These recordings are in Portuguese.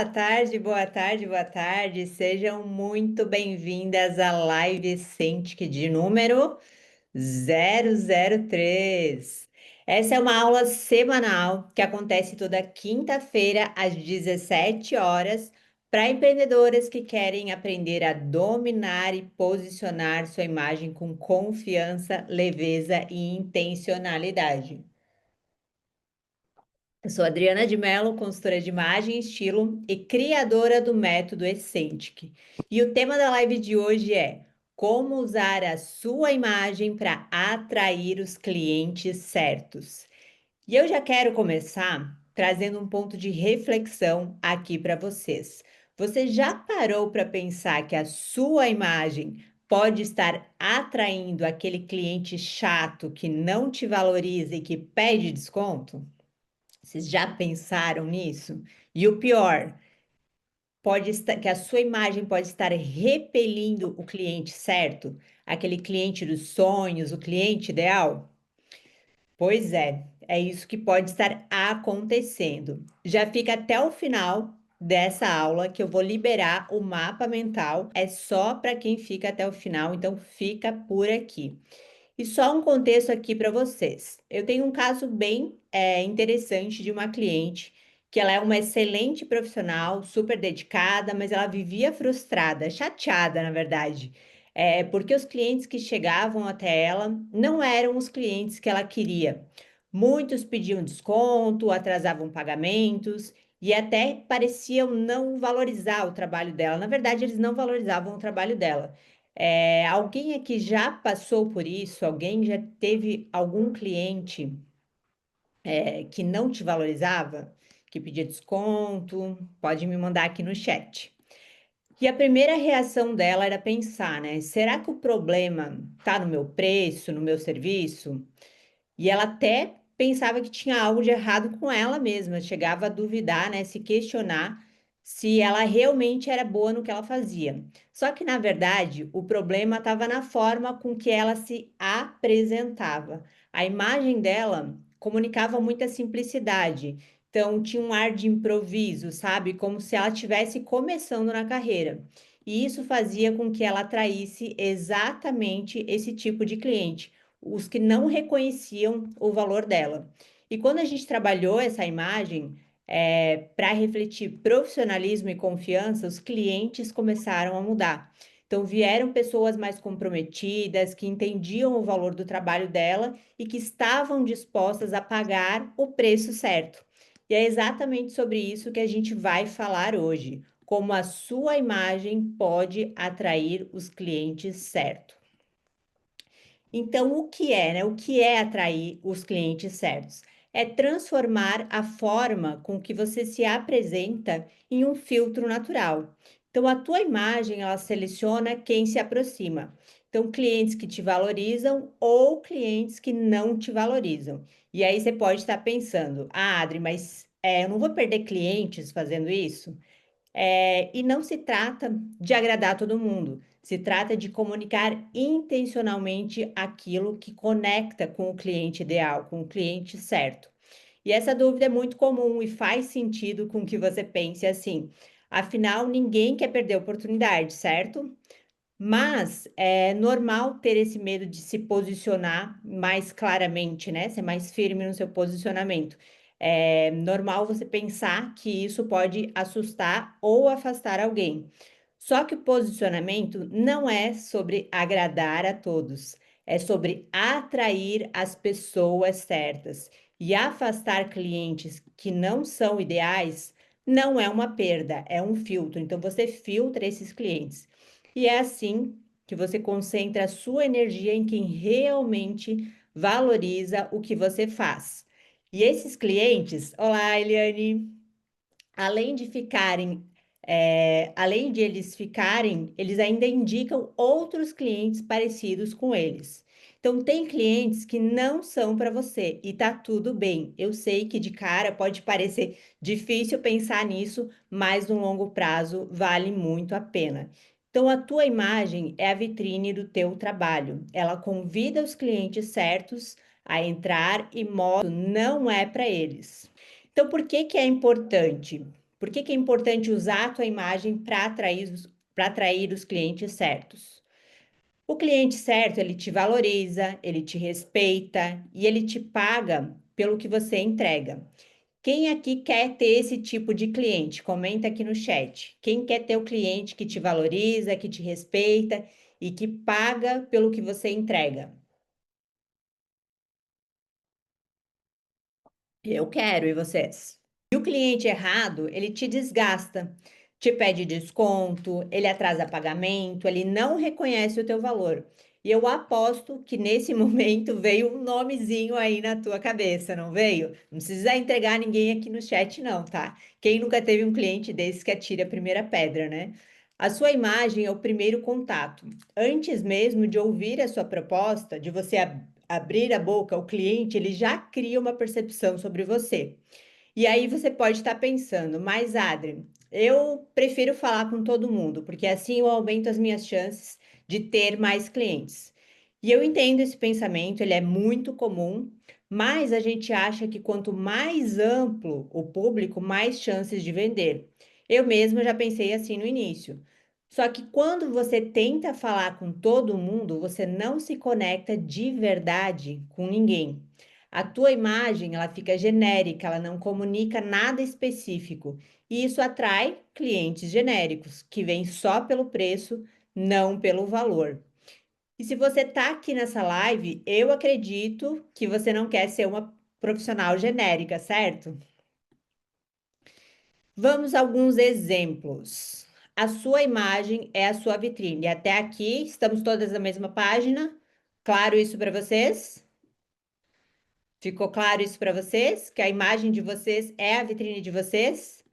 Boa tarde, boa tarde, boa tarde. Sejam muito bem-vindas à live Cintiq de número 003. Essa é uma aula semanal que acontece toda quinta-feira às 17 horas para empreendedoras que querem aprender a dominar e posicionar sua imagem com confiança, leveza e intencionalidade. Eu sou Adriana de Mello, consultora de imagem e estilo e criadora do método Escentic. E o tema da live de hoje é como usar a sua imagem para atrair os clientes certos. E eu já quero começar trazendo um ponto de reflexão aqui para vocês. Você já parou para pensar que a sua imagem pode estar atraindo aquele cliente chato que não te valoriza e que pede desconto? Vocês já pensaram nisso? E o pior, pode estar que a sua imagem pode estar repelindo o cliente certo, aquele cliente dos sonhos, o cliente ideal? Pois é isso que pode estar acontecendo. Já fica até o final dessa aula que eu vou liberar o mapa mental. É só para quem fica até o final, então fica por aqui. E só um contexto aqui para vocês. Eu tenho um caso bem interessante de uma cliente que ela é uma excelente profissional, super dedicada, mas ela vivia frustrada, chateada, na verdade, porque os clientes que chegavam até ela não eram os clientes que ela queria. Muitos pediam desconto, atrasavam pagamentos e até pareciam não valorizar o trabalho dela. Na verdade, eles não valorizavam o trabalho dela. Alguém aqui já passou por isso? Alguém já teve algum cliente que não te valorizava, que pedia desconto? Pode me mandar aqui no chat. E a primeira reação dela era pensar, né? Será que o problema está no meu preço, no meu serviço? E ela até pensava que tinha algo de errado com ela mesma, chegava a duvidar, né, se questionar se ela realmente era boa no que ela fazia. Só que, na verdade, o problema estava na forma com que ela se apresentava. A imagem dela comunicava muita simplicidade. Então, tinha um ar de improviso, sabe? Como se ela estivesse começando na carreira. E isso fazia com que ela atraísse exatamente esse tipo de cliente, os que não reconheciam o valor dela. E quando a gente trabalhou essa imagem, para refletir profissionalismo e confiança, os clientes começaram a mudar. Então, vieram pessoas mais comprometidas, que entendiam o valor do trabalho dela e que estavam dispostas a pagar o preço certo. E é exatamente sobre isso que a gente vai falar hoje, como a sua imagem pode atrair os clientes certos. Então, o que é, né? O que é atrair os clientes certos? É transformar a forma com que você se apresenta em um filtro natural. Então, a tua imagem, ela seleciona quem se aproxima. Então, clientes que te valorizam ou clientes que não te valorizam. E aí você pode estar pensando, ah, Adri, mas eu não vou perder clientes fazendo isso? E não se trata de agradar todo mundo, se trata de comunicar intencionalmente aquilo que conecta com o cliente ideal, com o cliente certo. E essa dúvida é muito comum e faz sentido com que você pense assim. Afinal, ninguém quer perder a oportunidade, certo? Mas é normal ter esse medo de se posicionar mais claramente, né? Ser mais firme no seu posicionamento. É normal você pensar que isso pode assustar ou afastar alguém. Só que o posicionamento não é sobre agradar a todos, é sobre atrair as pessoas certas. E afastar clientes que não são ideais não é uma perda, é um filtro. Então você filtra esses clientes. E é assim que você concentra a sua energia em quem realmente valoriza o que você faz. E esses clientes, olá, Eliane, além de ficarem, além de eles ficarem, eles ainda indicam outros clientes parecidos com eles. Então, tem clientes que não são para você e tá tudo bem. Eu sei que de cara pode parecer difícil pensar nisso, mas no longo prazo vale muito a pena. Então, a tua imagem é a vitrine do teu trabalho. Ela convida os clientes certos a entrar e mostra que não é para eles. Então, por que que é importante? Por que que é importante usar a tua imagem para atrair os clientes certos? O cliente certo, ele te valoriza, ele te respeita e ele te paga pelo que você entrega. Quem aqui quer ter esse tipo de cliente? Comenta aqui no chat. Quem quer ter o cliente que te valoriza, que te respeita e que paga pelo que você entrega? Eu quero, e vocês? E o cliente errado, ele te desgasta, te pede desconto, ele atrasa pagamento, ele não reconhece o teu valor. E eu aposto que nesse momento veio um nomezinho aí na tua cabeça, não veio? Não precisa entregar ninguém aqui no chat, não, tá? Quem nunca teve um cliente desse que atira a primeira pedra, né? A sua imagem é o primeiro contato. Antes mesmo de ouvir a sua proposta, de você abrir a boca, o cliente ele já cria uma percepção sobre você. E aí você pode estar pensando, mas Adri, eu prefiro falar com todo mundo, porque assim eu aumento as minhas chances de ter mais clientes. E eu entendo esse pensamento, ele é muito comum, mas a gente acha que quanto mais amplo o público, mais chances de vender. Eu mesma já pensei assim no início. Só que quando você tenta falar com todo mundo, você não se conecta de verdade com ninguém. A tua imagem, ela fica genérica, ela não comunica nada específico. E isso atrai clientes genéricos, que vêm só pelo preço, não pelo valor. E se você está aqui nessa live, eu acredito que você não quer ser uma profissional genérica, certo? Vamos a alguns exemplos. A sua imagem é a sua vitrine. Até aqui, estamos todas na mesma página? Claro isso para vocês? Ficou claro isso para vocês? Que a imagem de vocês é a vitrine de vocês?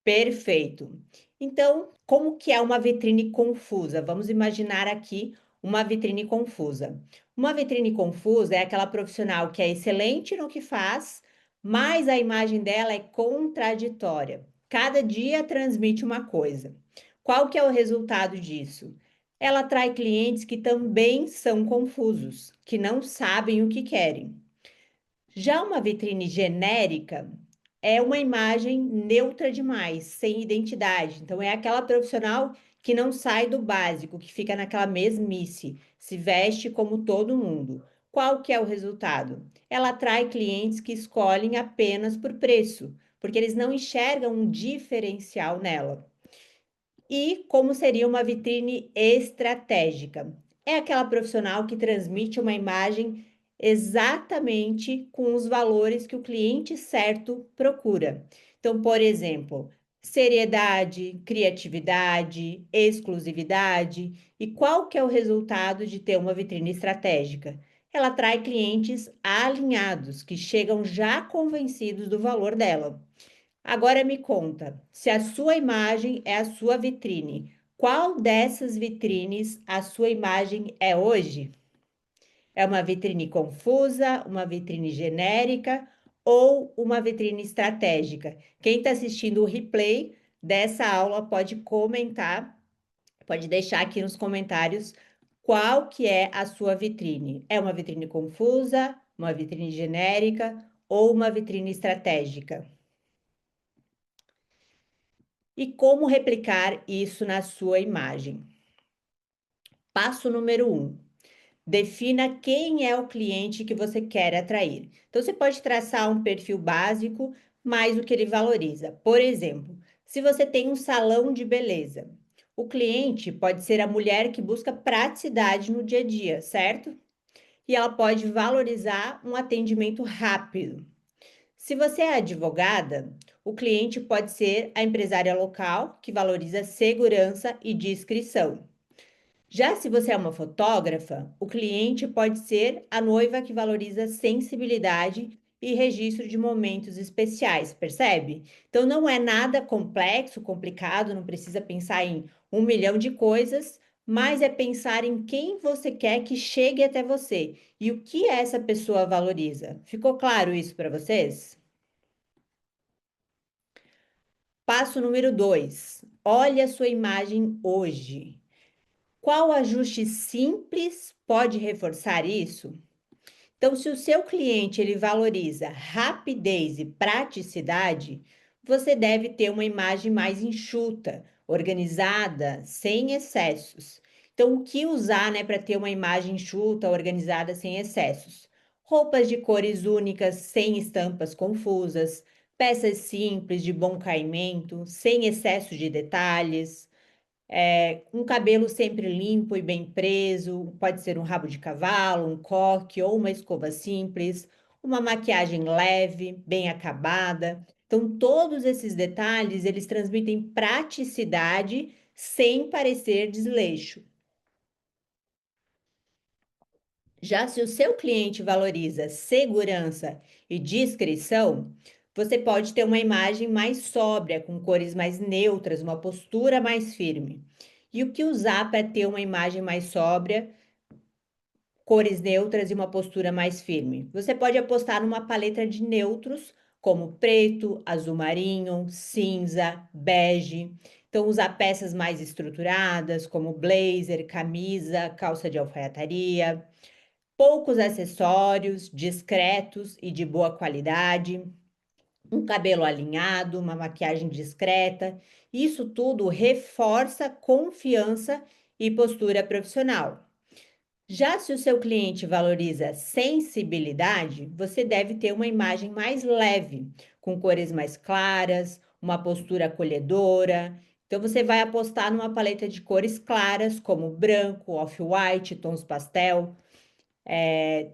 Perfeito. Então, como que é uma vitrine confusa? Vamos imaginar aqui uma vitrine confusa. Uma vitrine confusa é aquela profissional que é excelente no que faz, mas a imagem dela é contraditória. Cada dia transmite uma coisa. Qual que é o resultado disso? Ela atrai clientes que também são confusos, que não sabem o que querem. Já uma vitrine genérica é uma imagem neutra demais, sem identidade. Então, é aquela profissional que não sai do básico, que fica naquela mesmice, se veste como todo mundo. Qual que é o resultado? Ela atrai clientes que escolhem apenas por preço, porque eles não enxergam um diferencial nela. E como seria uma vitrine estratégica? É aquela profissional que transmite uma imagem exatamente com os valores que o cliente certo procura. Então, por exemplo, seriedade, criatividade, exclusividade. E qual que é o resultado de ter uma vitrine estratégica? Ela atrai clientes alinhados, que chegam já convencidos do valor dela. Agora me conta, se a sua imagem é a sua vitrine, qual dessas vitrines a sua imagem é hoje? É uma vitrine confusa, uma vitrine genérica ou uma vitrine estratégica? Quem está assistindo o replay dessa aula pode comentar, pode deixar aqui nos comentários qual que é a sua vitrine. É uma vitrine confusa, uma vitrine genérica ou uma vitrine estratégica? E como replicar isso na sua imagem? Passo número 1. Defina quem é o cliente que você quer atrair. Então, você pode traçar um perfil básico, mais o que ele valoriza. Por exemplo, se você tem um salão de beleza, o cliente pode ser a mulher que busca praticidade no dia a dia, certo? E ela pode valorizar um atendimento rápido. Se você é advogada, o cliente pode ser a empresária local, que valoriza segurança e discrição. Já se você é uma fotógrafa, o cliente pode ser a noiva que valoriza sensibilidade e registro de momentos especiais, percebe? Então não é nada complexo, complicado, não precisa pensar em um milhão de coisas, mas é pensar em quem você quer que chegue até você e o que essa pessoa valoriza. Ficou claro isso para vocês? Passo número 2. Olhe a sua imagem hoje. Qual ajuste simples pode reforçar isso? Então, se o seu cliente ele valoriza rapidez e praticidade, você deve ter uma imagem mais enxuta, organizada, sem excessos. Então, o que usar, né, para ter uma imagem enxuta, organizada, sem excessos? Roupas de cores únicas, sem estampas confusas, peças simples, de bom caimento, sem excesso de detalhes, um cabelo sempre limpo e bem preso, pode ser um rabo de cavalo, um coque ou uma escova simples, uma maquiagem leve, bem acabada. Então, todos esses detalhes, eles transmitem praticidade sem parecer desleixo. Já se o seu cliente valoriza segurança e discrição, você pode ter uma imagem mais sóbria, com cores mais neutras, uma postura mais firme. E o que usar para ter uma imagem mais sóbria, cores neutras e uma postura mais firme? Você pode apostar numa paleta de neutros, como preto, azul marinho, cinza, bege. Então, usar peças mais estruturadas, como blazer, camisa, calça de alfaiataria. Poucos acessórios, discretos e de boa qualidade, um cabelo alinhado, uma maquiagem discreta. Isso tudo reforça confiança e postura profissional. Já se o seu cliente valoriza sensibilidade, você deve ter uma imagem mais leve, com cores mais claras, uma postura acolhedora. Então, você vai apostar numa paleta de cores claras, como branco, off-white, tons pastel,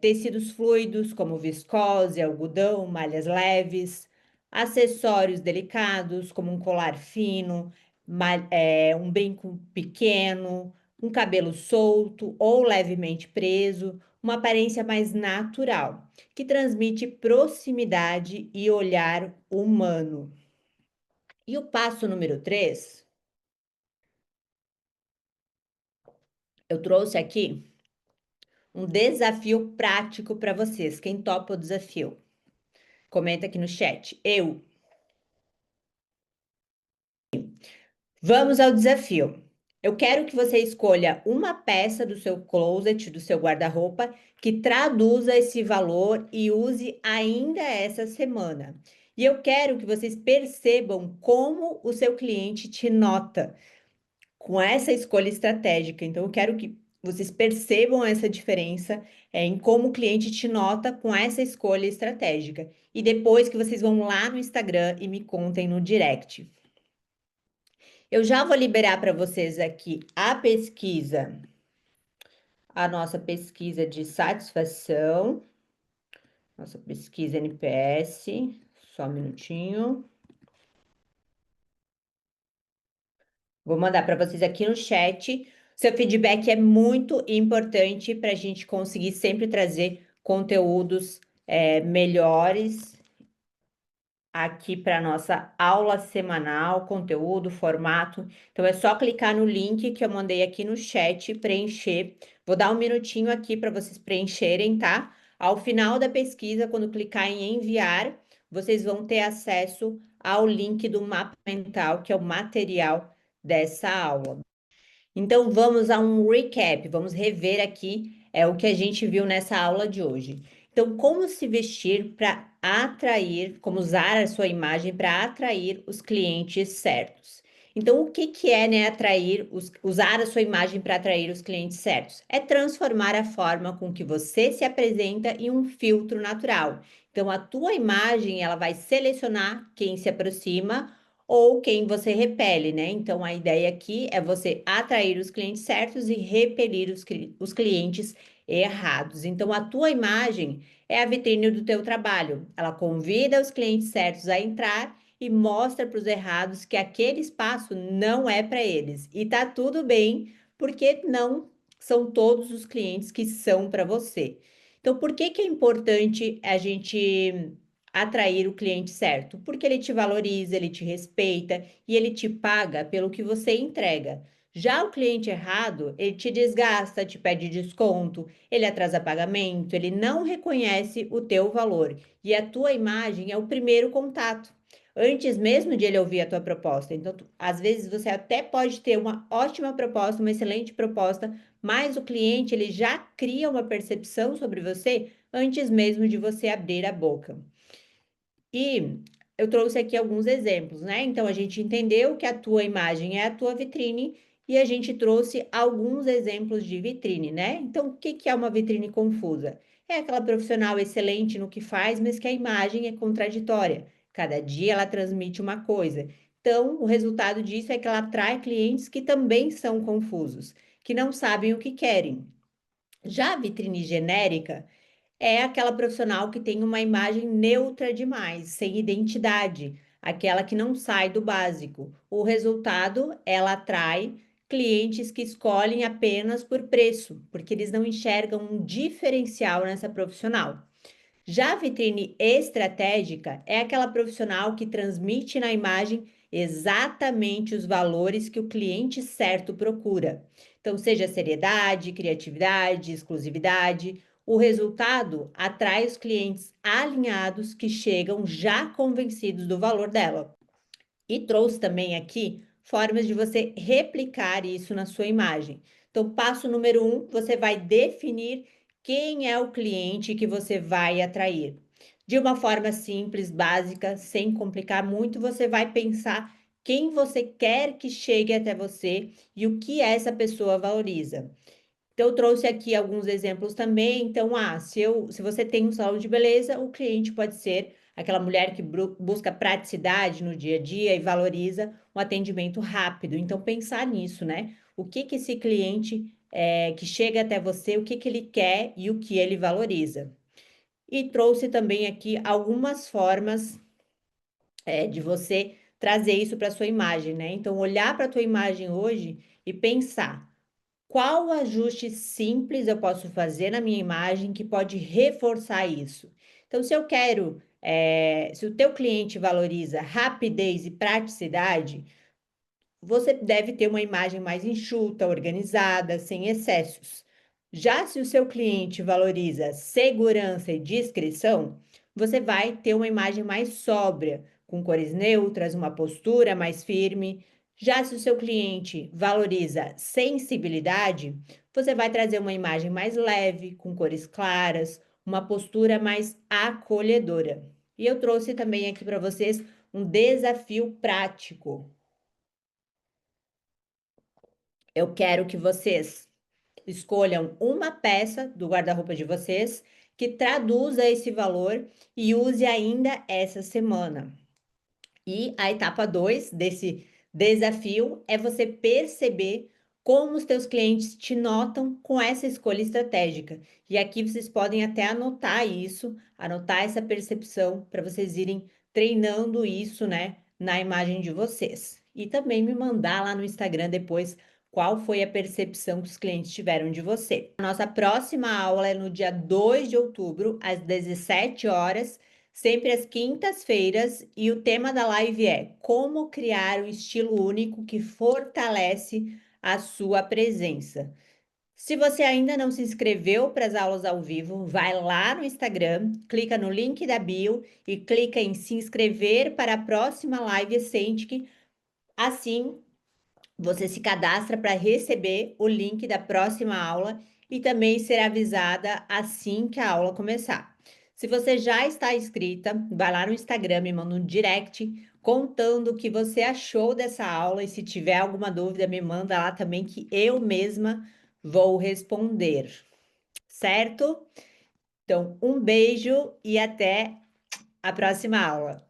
tecidos fluidos como viscose, algodão, malhas leves, acessórios delicados como um colar fino, um brinco pequeno, um cabelo solto ou levemente preso, uma aparência mais natural, que transmite proximidade e olhar humano. E o passo número 3, eu trouxe aqui um desafio prático para vocês. Quem topa o desafio? Comenta aqui no chat. Vamos ao desafio. Eu quero que você escolha uma peça do seu closet, do seu guarda-roupa, que traduza esse valor e use ainda essa semana. E eu quero que vocês percebam como o seu cliente te nota com essa escolha estratégica. Então, eu quero que vocês percebam essa diferença em como o cliente te nota com essa escolha estratégica. E depois que vocês vão lá no Instagram e me contem no direct. Eu já vou liberar para vocês aqui a nossa pesquisa de satisfação, nossa pesquisa NPS, só um minutinho. Vou mandar para vocês aqui no chat. Seu feedback é muito importante para a gente conseguir sempre trazer conteúdos melhores aqui para nossa aula semanal, conteúdo, formato. Então é só clicar no link que eu mandei aqui no chat, preencher. Vou dar um minutinho aqui para vocês preencherem, tá? Ao final da pesquisa, quando clicar em enviar, vocês vão ter acesso ao link do mapa mental, que é o material dessa aula. Então, vamos a um recap, vamos rever aqui o que a gente viu nessa aula de hoje. Então, como se vestir para atrair, como usar a sua imagem para atrair os clientes certos. Então, o que que é, né, usar a sua imagem para atrair os clientes certos? É transformar a forma com que você se apresenta em um filtro natural. Então, a tua imagem, ela vai selecionar quem se aproxima ou quem você repele, né? Então, a ideia aqui é você atrair os clientes certos e repelir os clientes errados. Então, a tua imagem é a vitrine do teu trabalho. Ela convida os clientes certos a entrar e mostra para os errados que aquele espaço não é para eles. E tá tudo bem, porque não são todos os clientes que são para você. Então, por que que é importante a gente atrair o cliente certo? Porque ele te valoriza, ele te respeita e ele te paga pelo que você entrega. Já o cliente errado, ele te desgasta, te pede desconto, ele atrasa pagamento, ele não reconhece o teu valor. E a tua imagem é o primeiro contato, antes mesmo de ele ouvir a tua proposta. Então, às vezes você até pode ter uma ótima proposta, uma excelente proposta, mas o cliente ele já cria uma percepção sobre você antes mesmo de você abrir a boca. E eu trouxe aqui alguns exemplos, né? Então, a gente entendeu que a tua imagem é a tua vitrine e a gente trouxe alguns exemplos de vitrine, né? Então, o que que é uma vitrine confusa? É aquela profissional excelente no que faz, mas que a imagem é contraditória. Cada dia ela transmite uma coisa. Então, o resultado disso é que ela atrai clientes que também são confusos, que não sabem o que querem. Já a vitrine genérica é aquela profissional que tem uma imagem neutra demais, sem identidade, aquela que não sai do básico. O resultado, ela atrai clientes que escolhem apenas por preço, porque eles não enxergam um diferencial nessa profissional. Já a vitrine estratégica é aquela profissional que transmite na imagem exatamente os valores que o cliente certo procura. Então, seja seriedade, criatividade, exclusividade. O resultado atrai os clientes alinhados que chegam já convencidos do valor dela. E trouxe também aqui formas de você replicar isso na sua imagem. Então, passo número 1, você vai definir quem é o cliente que você vai atrair. De uma forma simples, básica, sem complicar muito, você vai pensar quem você quer que chegue até você e o que essa pessoa valoriza. Então, eu trouxe aqui alguns exemplos também. Então, se você tem um salão de beleza, o cliente pode ser aquela mulher que busca praticidade no dia a dia e valoriza um atendimento rápido. Então, pensar nisso, né? O que que esse cliente que chega até você, o que que ele quer e o que ele valoriza. E trouxe também aqui algumas formas de você trazer isso para sua imagem, né? Então, olhar para a tua imagem hoje e pensar. Qual ajuste simples eu posso fazer na minha imagem que pode reforçar isso? Então, se eu quero, se o teu cliente valoriza rapidez e praticidade, você deve ter uma imagem mais enxuta, organizada, sem excessos. Já se o seu cliente valoriza segurança e discrição, você vai ter uma imagem mais sóbria, com cores neutras, uma postura mais firme. Já se o seu cliente valoriza sensibilidade, você vai trazer uma imagem mais leve, com cores claras, uma postura mais acolhedora. E eu trouxe também aqui para vocês um desafio prático. Eu quero que vocês escolham uma peça do guarda-roupa de vocês que traduza esse valor e use ainda essa semana. E a etapa 2 desse desafio é você perceber como os teus clientes te notam com essa escolha estratégica. E aqui vocês podem até anotar isso, anotar essa percepção para vocês irem treinando isso, né, na imagem de vocês. E também me mandar lá no Instagram depois qual foi a percepção que os clientes tiveram de você. A nossa próxima aula é no dia 2 de outubro, às 17 horas, sempre às quintas-feiras, e o tema da live é como criar um estilo único que fortalece a sua presença. Se você ainda não se inscreveu para as aulas ao vivo, vai lá no Instagram, clica no link da bio e clica em se inscrever para a próxima live Essentic. Assim, você se cadastra para receber o link da próxima aula e também ser avisada assim que a aula começar. Se você já está inscrita, vai lá no Instagram, me manda um direct contando o que você achou dessa aula e se tiver alguma dúvida, me manda lá também que eu mesma vou responder, certo? Então, um beijo e até a próxima aula.